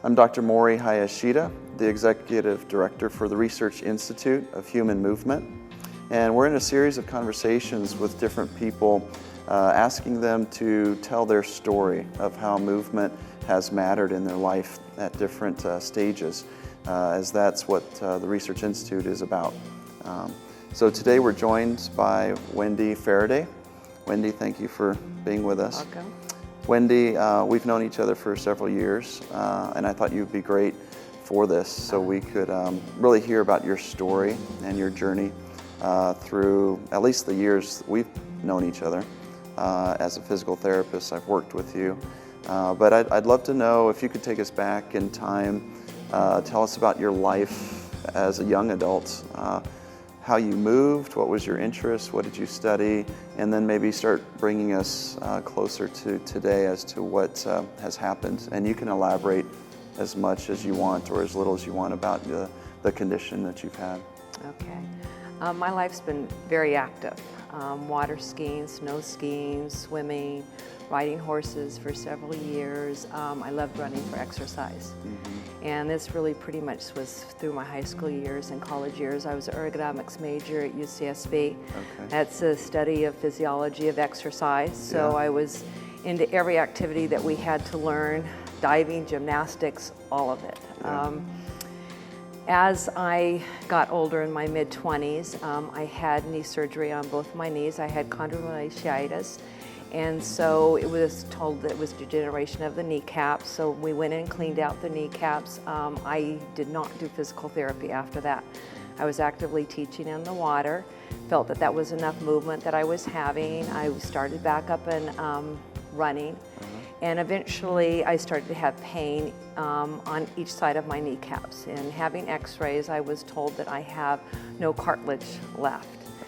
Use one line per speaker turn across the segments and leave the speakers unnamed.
I'm Dr. Mori Hayashida, the Executive Director for the Research Institute of Human Movement. And we're in a series of conversations with different people, asking them to tell their story of how movement has mattered in their life at different stages, as that's what the Research Institute is about. So today we're joined by Wendy Faraday. Wendy, thank you for being with us.
Welcome.
Wendy, we've known each other for several years, and I thought you'd be great for this, so we could really hear about your story and your journey through at least the years we've known each other. As a physical therapist, I've worked with you, but I'd love to know if you could take us back in time, tell us about your life as a young adult, how you moved, what was your interest, what did you study, and then maybe start bringing us closer to today as to what has happened. And you can elaborate as much as you want or as little as you want about the condition that you've had.
Okay. My life's been very active. Water skiing, snow skiing, swimming, riding horses for several years. I loved running for exercise. And this really pretty much was through my high school years and college years. I was an ergonomics major at UCSB.
Okay.
That's a study of physiology of exercise. So I was into every activity that we had to learn, diving, gymnastics, all of it.
Yeah.
As I got older in my mid-20s, I had knee surgery on both my knees. I had chondromalaciitis, and so it was told that it was degeneration of the kneecaps, so we went in and cleaned out the kneecaps. I did not do physical therapy after that. I was actively teaching in the water, felt that that was enough movement that I was having. I started back up and running. And eventually I started to have pain on each side of my kneecaps. And having x-rays, I was told that I have no cartilage left.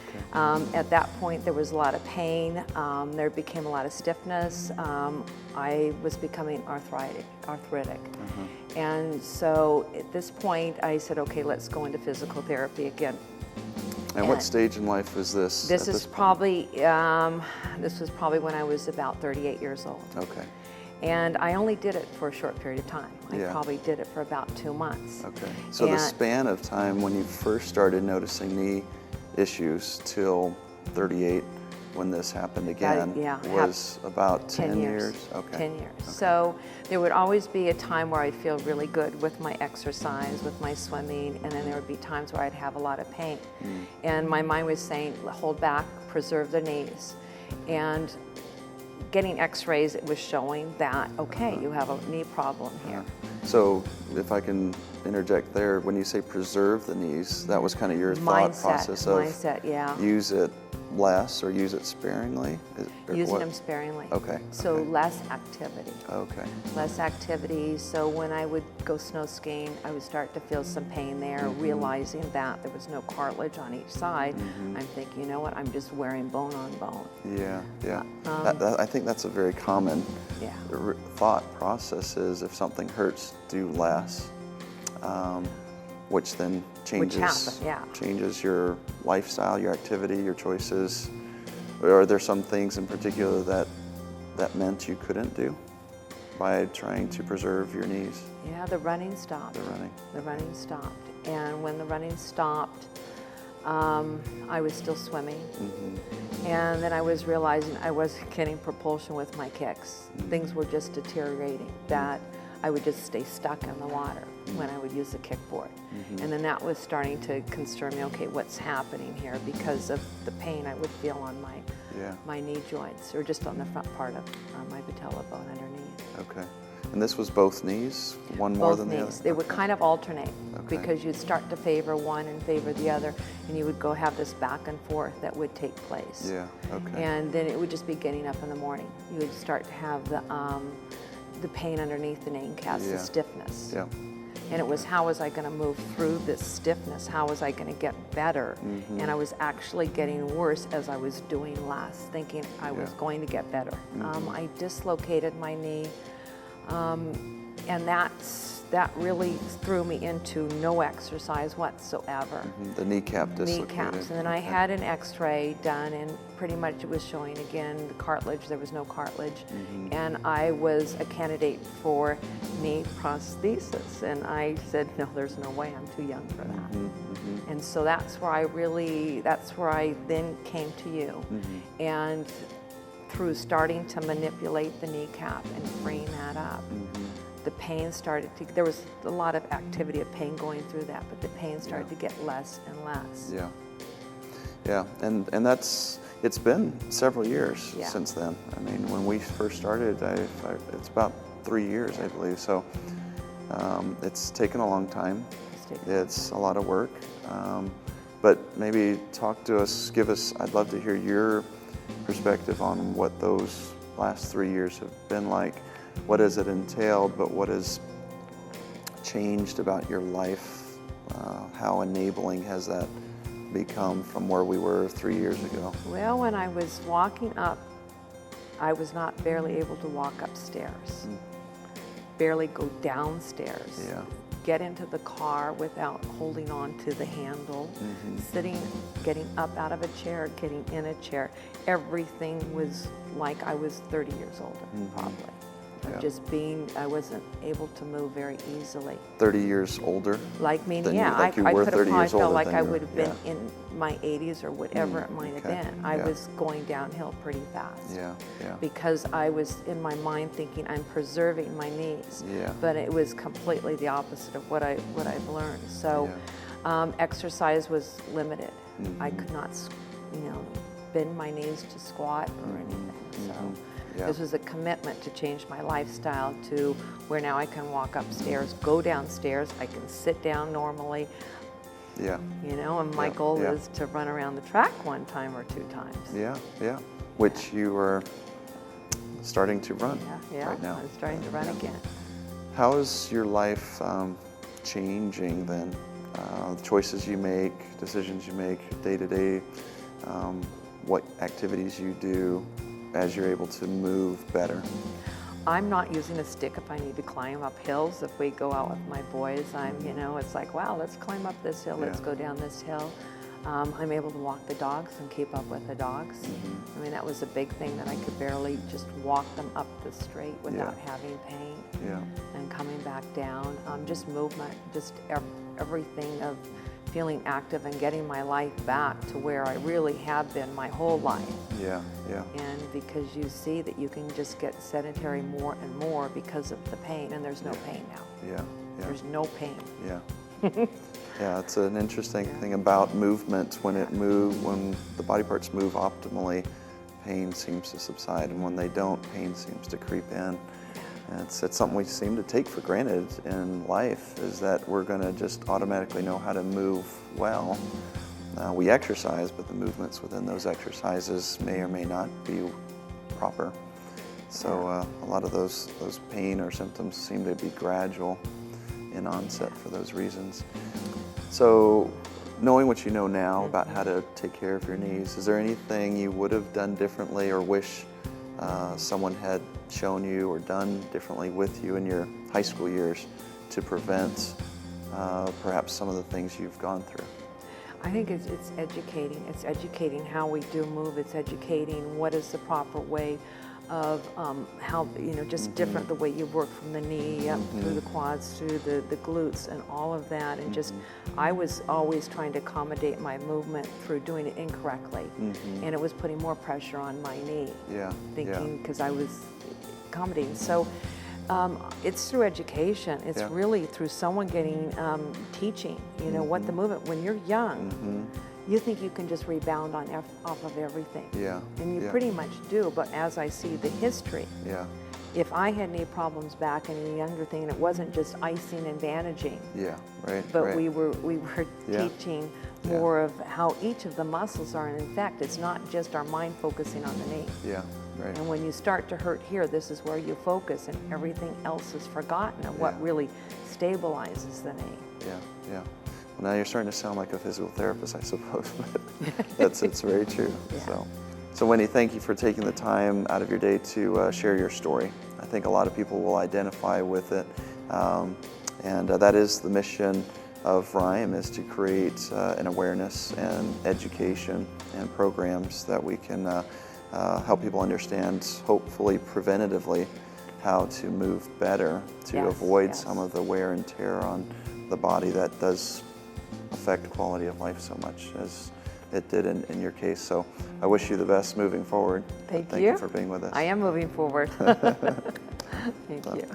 Okay. At that point, there was a lot of pain. There became a lot of stiffness. I was becoming arthritic. And so at this point, I said, okay, let's go into physical therapy again.
And what stage in life was this?
This was probably when I was about 38 years old.
Okay.
And I only did it for a short period of time. I probably did it for about 2 months.
Okay. So the span of time when you first started noticing knee issues till 38, when this happened again, was about 10 years? Okay.
10 years. Okay. So there would always be a time where I'd feel really good with my exercise, with my swimming, and then there would be times where I'd have a lot of pain. And my mind was saying, hold back, preserve the knees. And getting x-rays, it was showing that, okay, you have a knee problem here.
So if I can interject there, when you say preserve the knees, that was kind of your thought process of use it less or use it sparingly?
Using them sparingly.
Okay.
So less activity.
Okay.
Less activity. So when I would go snow skiing, I would start to feel some pain there, realizing that there was no cartilage on each side. I'm thinking, you know what, I'm just wearing bone on bone.
Yeah, yeah. I think that's a very common thought process is if something hurts, do less. Which then changes your lifestyle, your activity, your choices. Are there some things in particular that meant you couldn't do by trying to preserve your knees?
Yeah, the running stopped. The running stopped. And when the running stopped, I was still swimming. And then I was realizing I wasn't getting propulsion with my kicks. Things were just deteriorating, that I would just stay stuck in the water when I would use the kickboard. And then that was starting to concern me, okay, what's happening here, because of the pain I would feel on my knee joints, or just on the front part of my patella bone underneath.
Okay. And this was both knees, one more than the other?
Both knees. They would kind of alternate because you'd start to favor one and favor the other, and you would go have this back and forth that would take place.
Yeah, okay.
And then it would just be getting up in the morning. You would start to have the pain underneath the kneecaps, the stiffness.
Yeah.
And it was, how was I going to move through this stiffness? How was I going to get better? And I was actually getting worse as I was doing less, thinking I was going to get better. I dislocated my knee, and that's that really threw me into no exercise whatsoever.
The kneecap dislocated.
Kneecaps, and then I had an x-ray done, and pretty much it was showing again the cartilage, there was no cartilage, and I was a candidate for knee prosthesis, and I said, no, there's no way, I'm too young for that. And so that's where I then came to you, and through starting to manipulate the kneecap and freeing that up, the pain started to, there was a lot of activity of pain going through that, but the pain started to get less and less.
Yeah. Yeah, and it's been several years since then. I mean, when we first started, it's about 3 years, I believe. So it's taken a long time. It's a lot of work. But maybe talk to us, I'd love to hear your perspective on what those last 3 years have been like. What has it entailed, but what has changed about your life? How enabling has that become from where we were 3 years ago?
Well, when I was walking up, I was not barely able to walk upstairs, barely go downstairs, get into the car without holding on to the handle, sitting, getting up out of a chair, getting in a chair. Everything was like I was 30 years older, probably. Just I wasn't able to move very easily.
30 years older?
Like me,
like you
I
were
could
30
have
years
felt
older
like
than
I
you were,
would have been in my 80s or whatever it might have been. I was going downhill pretty fast. Because I was in my mind thinking I'm preserving my knees. But it was completely the opposite of what I've learned. So exercise was limited. I could not, bend my knees to squat or anything. So. This was a commitment to change my lifestyle to where now I can walk upstairs, go downstairs, I can sit down normally. And my goal is to run around the track 1 time or 2 times.
Which you are starting to run right now.
I'm starting to run again.
How is your life changing then? The choices you make, decisions you make day to day, what activities you do as you're able to move better?
I'm not using a stick if I need to climb up hills. If we go out with my boys, it's like, wow, let's climb up this hill, let's go down this hill. I'm able to walk the dogs and keep up with the dogs. I mean, that was a big thing, that I could barely just walk them up the straight without having pain. And coming back down, just movement, just everything of feeling active and getting my life back to where I really have been my whole life. And because you see that you can just get sedentary more and more because of the pain, and there's no pain now. There's no pain. It's an interesting thing about movement. When the body parts move optimally, pain seems to subside, and when they don't, pain seems to creep in. And it's something we seem to take for granted in life, is that we're going to just automatically know how to move well. We exercise, but the movements within those exercises may or may not be proper. So a lot of those pain or symptoms seem to be gradual in onset for those reasons. So knowing what you know now about how to take care of your knees, is there anything you would have done differently or wish someone had shown you or done differently with you in your high school years to prevent perhaps some of the things you've gone through? I think it's educating. It's educating how we do move. It's educating what is the proper way of how, just different, the way you work from the knee up through the quads, through the glutes and all of that. And just, I was always trying to accommodate my movement through doing it incorrectly. And it was putting more pressure on my knee. Thinking, because I was accommodating. So it's through education. It's really through someone getting, teaching, what the movement, when you're young, you think you can just rebound off of everything. And you pretty much do, but as I see the history, if I had knee problems back in a younger thing, and it wasn't just icing and bandaging, but we were teaching more of how each of the muscles are, and in fact, it's not just our mind focusing on the knee. And when you start to hurt here, this is where you focus, and everything else is forgotten of what really stabilizes the knee.
Well, now you're starting to sound like a physical therapist, I suppose, but it's very true. So Wendy, thank you for taking the time out of your day to share your story. I think a lot of people will identify with it, And that is the mission of RIME, is to create an awareness and education and programs that we can help people understand, hopefully preventatively, how to move better to avoid some of the wear and tear on the body that does affect quality of life so much as it did in your case. So I wish you the best moving forward.
Thank
you for being with us.
I am moving forward. Thank you.